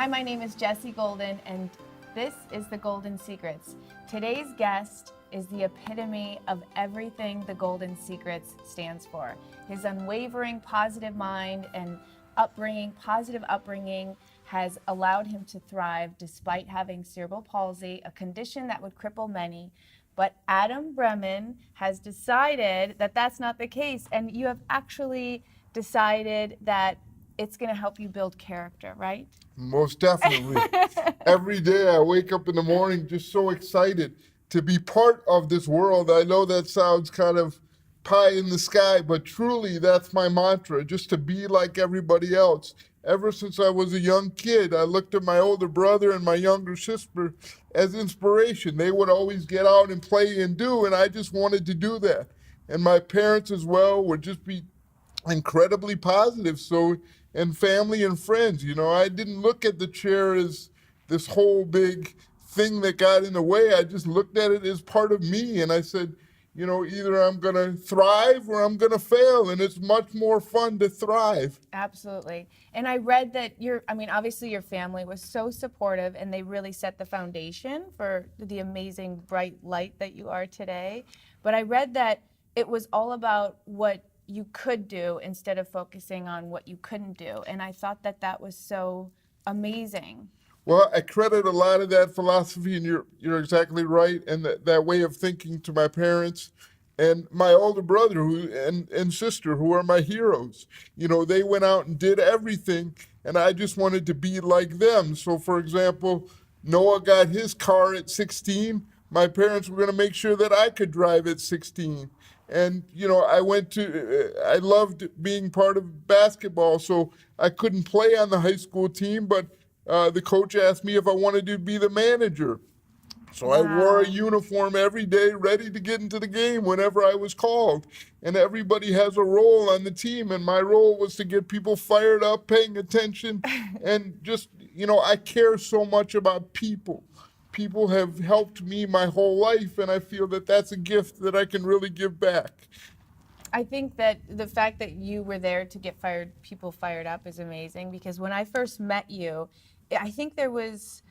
Hi, my name is Jessie Golden, and this is The Golden Secrets. Today's guest is the epitome of everything The Golden Secrets stands for. His unwavering positive mind and positive upbringing has allowed him to thrive despite having cerebral palsy, a condition that would cripple many. But Adam Bremen has decided that that's not the case, and you have actually decided that it's going to help you build character, right? Most definitely. Every day I wake up in the morning just so excited to be part of this world. I know that sounds kind of pie in the sky, but truly that's my mantra, just to be like everybody else. Ever since I was a young kid, I looked at my older brother and my younger sister as inspiration. They would always get out and play and do, and I just wanted to do that. And my parents as well would just be incredibly positive. So, and family and friends, I didn't look at the chair as this whole big thing that got in the way. I just looked at it as part of me, and I said, either I'm going to thrive or I'm going to fail, and it's much more fun to thrive. Absolutely. And I read that obviously your family was so supportive, and they really set the foundation for the amazing bright light that you are today. But I read that it was all about what you could do instead of focusing on what you couldn't do. And I thought that that was so amazing. Well, I credit a lot of that philosophy, and you're exactly right, and that way of thinking to my parents and my older brother and sister, who are my heroes. They went out and did everything, and I just wanted to be like them. So, for example, Noah got his car at 16. My parents were going to make sure that I could drive at 16. And, I loved being part of basketball, so I couldn't play on the high school team, but the coach asked me if I wanted to be the manager. So Wow. I wore a uniform every day, ready to get into the game whenever I was called. And everybody has a role on the team, and my role was to get people fired up, paying attention, and just, I care so much about people. People have helped me my whole life, and I feel that that's a gift that I can really give back. I think that the fact that you were there to get people fired up is amazing, because when I first met you, I think there was,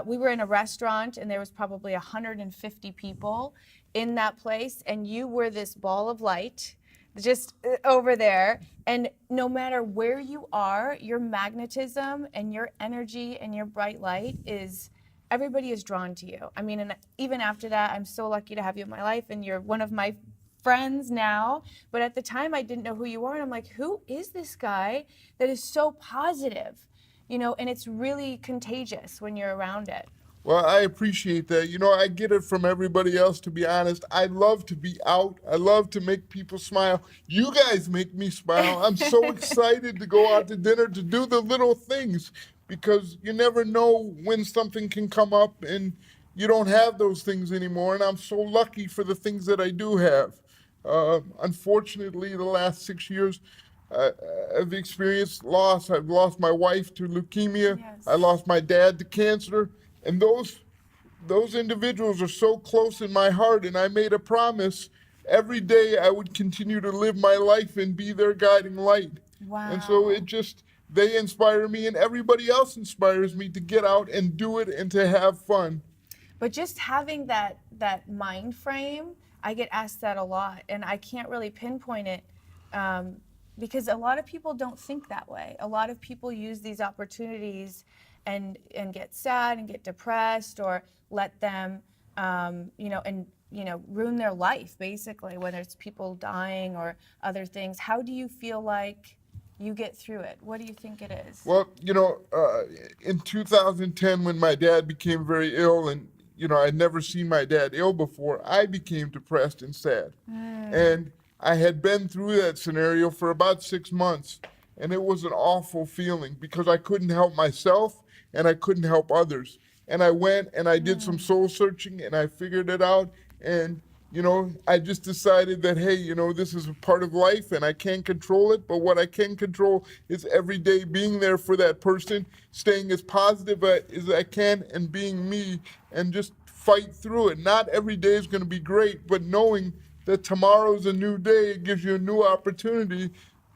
we were in a restaurant and there was probably 150 people in that place, and you were this ball of light just over there. And no matter where you are, your magnetism and your energy and your bright light everybody is drawn to you. And even after that, I'm so lucky to have you in my life, and you're one of my friends now. But at the time, I didn't know who you were, and I'm like, who is this guy that is so positive? And it's really contagious when you're around it. Well, I appreciate that. I get it from everybody else, to be honest. I love to be out. I love to make people smile. You guys make me smile. I'm so excited to go out to dinner, to do the little things, because you never know when something can come up and you don't have those things anymore. And I'm so lucky for the things that I do have. Unfortunately, the last 6 years, I've experienced loss. I've lost my wife to leukemia. Yes. I lost my dad to cancer. And those individuals are so close in my heart, and I made a promise every day I would continue to live my life and be their guiding light. Wow. And so they inspire me, and everybody else inspires me to get out and do it and to have fun. But just having that mind frame, I get asked that a lot, and I can't really pinpoint it because a lot of people don't think that way. A lot of people use these opportunities and get sad and get depressed, or let them, ruin their life, basically, whether it's people dying or other things. How do you feel like you get through it? What do you think it is? Well, in 2010, when my dad became very ill, and I'd never seen my dad ill before, I became depressed and sad. And I had been through that scenario for about 6 months, and it was an awful feeling because I couldn't help myself and I couldn't help others. And I went and I did some soul searching, and I figured it out. And I just decided that, hey, this is a part of life and I can't control it, but what I can control is every day being there for that person, staying as positive as I can, and being me, and just fight through it. Not every day is going to be great, but knowing that tomorrow's a new day, it gives you a new opportunity.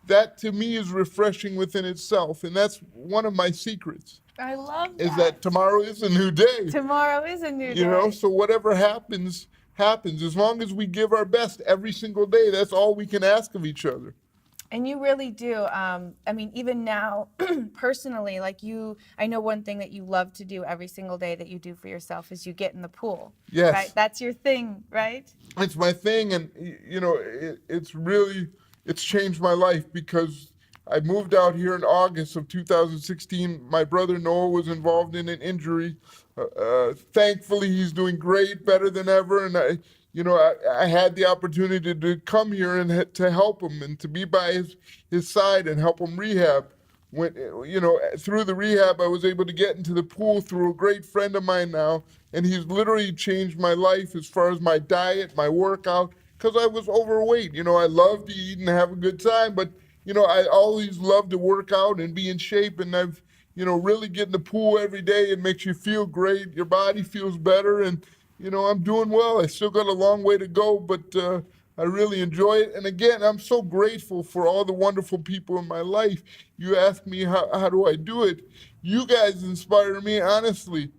That to me is refreshing within itself, and that's one of my secrets. I love is that. that tomorrow is a new day. Tomorrow is a new day. You know, so whatever happens, happens. As long as we give our best every single day, that's all we can ask of each other. And you really do. I mean, even now, personally, like you, I know one thing that you love to do every single day that you do for yourself is you get in the pool. Yes. Right? That's your thing, right? It's my thing, and you know, it's changed my life because I moved out here in August of 2016. My brother Noah was involved in an injury. Thankfully, he's doing great, better than ever, and I had the opportunity to come here and to help him and to be by his side and help him rehab. When through the rehab, I was able to get into the pool through a great friend of mine now, and he's literally changed my life as far as my diet, my workout, because I was overweight. I love to eat and have a good time, but I always love to work out and be in shape, and I've really get in the pool every day. It makes you feel great. Your body feels better, and I'm doing well. I still got a long way to go, but I really enjoy it. And again, I'm so grateful for all the wonderful people in my life. You ask me how do I do it? You guys inspire me, honestly.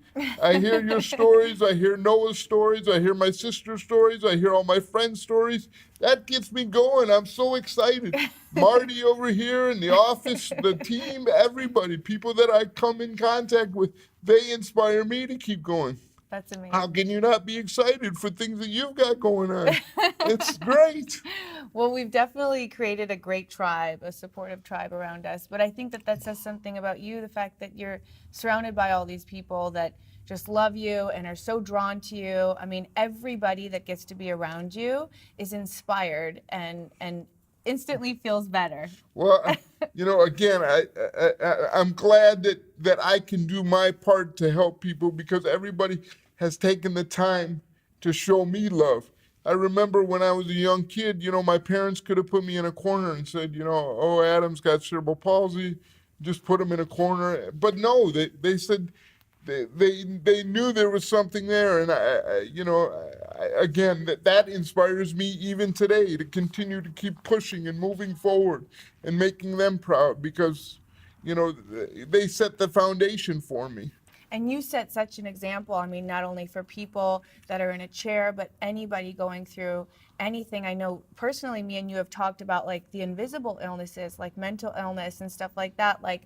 I hear your stories. I hear Noah's stories. I hear my sister's stories. I hear all my friends' stories. That gets me going. I'm so excited. Marty over here in the office, the team, everybody, people that I come in contact with, they inspire me to keep going. That's amazing. How can you not be excited for things that you've got going on? It's great. Well, we've definitely created a great tribe, a supportive tribe around us. But I think that says something about you, the fact that you're surrounded by all these people that just love you and are so drawn to you. I mean, everybody that gets to be around you is inspired and instantly feels better. Well, again, I'm glad that I can do my part to help people because everybody has taken the time to show me love. I remember when I was a young kid, my parents could have put me in a corner and said, oh, Adam's got cerebral palsy, just put him in a corner. But no, they said they knew there was something there. And again, that inspires me even today to continue to keep pushing and moving forward and making them proud because, they set the foundation for me. And you set such an example, I mean, not only for people that are in a chair, but anybody going through anything. I know personally, me and you have talked about like the invisible illnesses, like mental illness and stuff like that. Like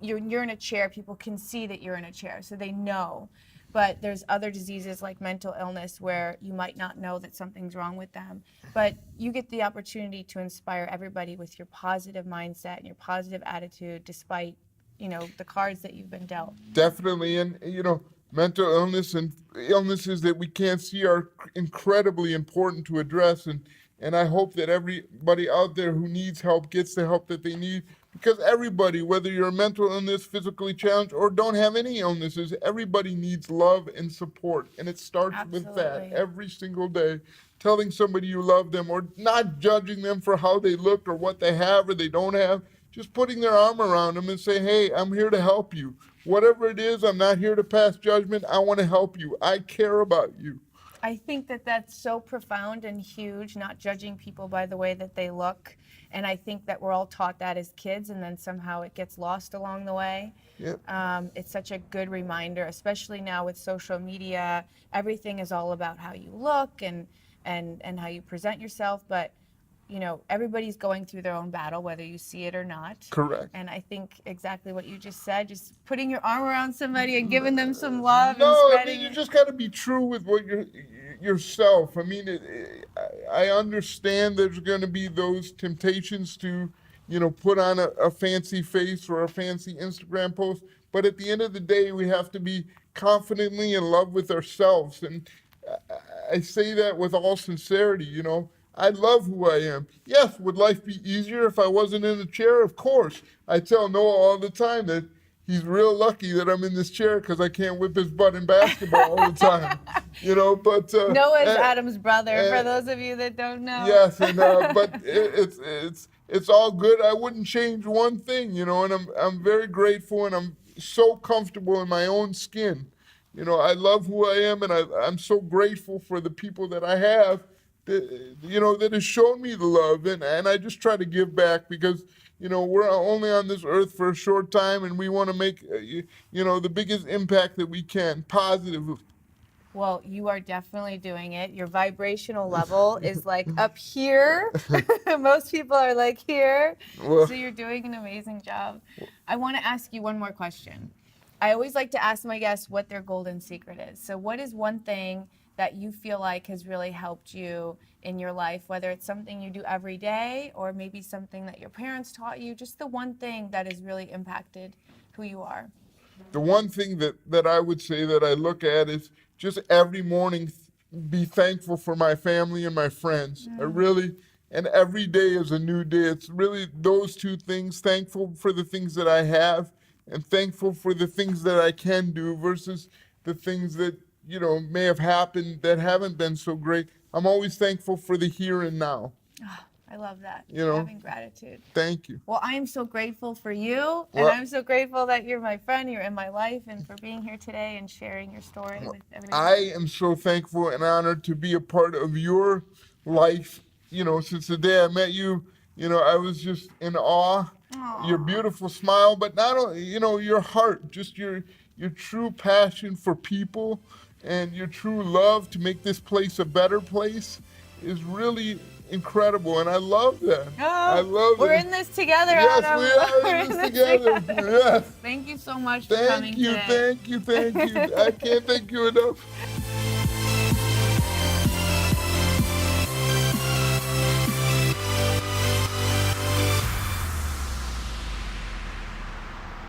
you're in a chair, people can see that you're in a chair, so they know. But there's other diseases like mental illness where you might not know that something's wrong with them. But you get the opportunity to inspire everybody with your positive mindset and your positive attitude despite the cards that you've been dealt. Definitely. And, mental illness and illnesses that we can't see are incredibly important to address. And I hope that everybody out there who needs help gets the help that they need because everybody, whether you're a mental illness, physically challenged, or don't have any illnesses, everybody needs love and support. And it starts Absolutely. with that every single day. Telling somebody you love them or not judging them for how they look or what they have or they don't have. Just putting their arm around them and say, hey, I'm here to help you. Whatever it is, I'm not here to pass judgment. I want to help you. I care about you. I think that's so profound and huge, not judging people by the way that they look. And I think that we're all taught that as kids, and then somehow it gets lost along the way. Yep. It's such a good reminder, especially now with social media. Everything is all about how you look and how you present yourself. But everybody's going through their own battle, whether you see it or not. Correct. And I think exactly what you just said, just putting your arm around somebody and giving them some love No, and I spreading mean, you just got to be true with what yourself. I mean, I understand there's going to be those temptations to, put on a fancy face or a fancy Instagram post. But at the end of the day, we have to be confidently in love with ourselves. And I say that with all sincerity, I love who I am. Yes, would life be easier if I wasn't in a chair? Of course. I tell Noah all the time that he's real lucky that I'm in this chair because I can't whip his butt in basketball all the time. But Noah's Adam's brother, for those of you that don't know. Yes, and but it's all good. I wouldn't change one thing, and I'm very grateful and I'm so comfortable in my own skin. I love who I am and I'm so grateful for the people that I have that has shown me the love, and I just try to give back because we're only on this earth for a short time, and we want to make the biggest impact that we can positively. Well, you are definitely doing it. Your vibrational level is like up here. Most people are like here. Well, So you're doing an amazing job. I want to ask you one more question. I always like to ask my guests what their golden secret is. So what is one thing that you feel like has really helped you in your life, whether it's something you do every day or maybe something that your parents taught you, just the one thing that has really impacted who you are? the one thing that I would say that I look at is just every morning be thankful for my family and my friends. I really, and every day is a new day. It's really those two things, thankful for the things that I have and thankful for the things that I can do versus the things that, may have happened that haven't been so great. I'm always thankful for the here and now. I love that. You know? Having gratitude. Thank you. Well, I am so grateful for you, and Well- I'm so grateful that you're my friend, you're in my life, and for being here today and sharing your story with everybody. I am so thankful and honored to be a part of your life. Since the day I met you, I was just in awe. Aw. Your beautiful smile, but not only, your heart, just your true passion for people and your true love to make this place a better place is really incredible, and I love that. I love We're it. in this together, Yes, Adam. we are We're in this together. Yes. Thank you so much for coming today. Thank you. I can't thank you enough.